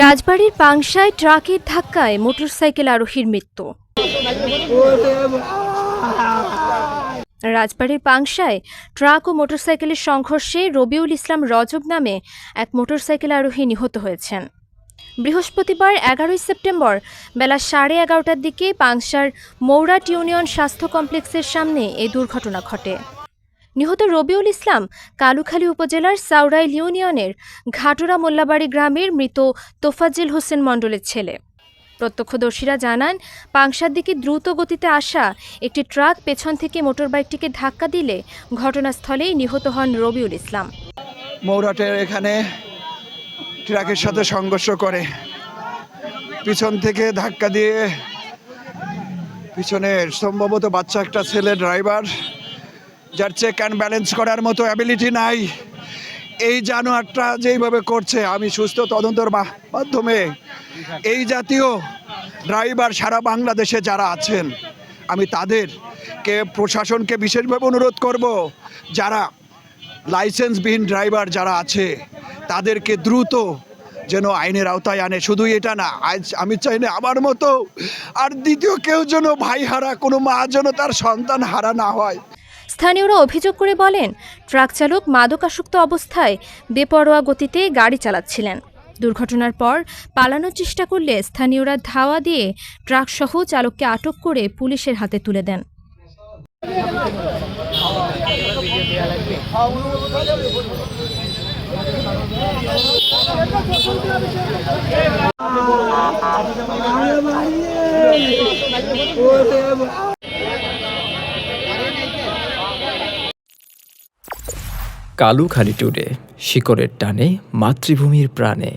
রাজবাড়ীর পাংশায় ট্রাকের ধাক্কায় মোটরসাইকেল আরোহীর মৃত্যু। রাজবাড়ীর পাংশায় ট্রাক ও মোটরসাইকেলের সংঘর্ষে রবিউল ইসলাম রজব নামে এক মোটরসাইকেল আরোহী নিহত হয়েছেন। বৃহস্পতিবার ১১ সেপ্টেম্বর বেলা 11:30টার দিকে পাংশার মৌরাট ইউনিয়ন স্বাস্থ্য কমপ্লেক্সের সামনে এই দুর্ঘটনা ঘটে। নিহত রবিউল ইসলাম কালুখালী উপজেলার সাউরাইল ইউনিয়নের ঘাটুরা মোল্লাবাড়ি গ্রামের মৃত তোফাজ্জেল হোসেন মণ্ডলের ছেলে। প্রত্যক্ষদর্শীরা জানান, পাংশার দিকে দ্রুত গতিতে আসা একটি ট্রাক পেছন থেকে মোটরবাইকটিকে ধাক্কা দিলে ঘটনাস্থলেই নিহত হন রবিউল ইসলাম। মৌরাটের এখানে ট্রাকের সাথে সংঘর্ষ করে, পিছন থেকে ধাক্কা দিয়ে, পিছনে সম্ভবত বাচ্চা একটা ছেলে ড্রাইভার, যার চেক অ্যান্ড ব্যালেন্স করার মতো অ্যাবিলিটি নাই। এই জানোয়ারটা যেইভাবে করছে, আমি সুস্থ তদন্তের মাধ্যমে এই জাতীয় ড্রাইভার সারা বাংলাদেশে যারা আছেন, আমি তাদেরকে প্রশাসনকে বিশেষভাবে অনুরোধ করব, যারা লাইসেন্সবিহীন ড্রাইভার যারা আছে তাদেরকে দ্রুত যেন আইনের আওতায় আনে। শুধু এটা না, আজ আমি চাই না আমার মতো আর দ্বিতীয় কেউ যেন ভাই হারা, কোনো মা যেন তার সন্তান হারা না হয়। স্থানীয়রা অভিযোগ করে বলেন, ট্রাক চালক মাদকাসক্ত অবস্থায় বেপরোয়া গতিতে গাড়ি চালাচ্ছিলেন। দুর্ঘটনার পর পালানোর চেষ্টা করলে স্থানীয়রা ধাওয়া দিয়ে ট্রাকসহ চালককে আটক করে পুলিশের হাতে তুলে দেন। কালুখালী টুডে, শিকড়ের টানে মাতৃভূমির প্রাণে।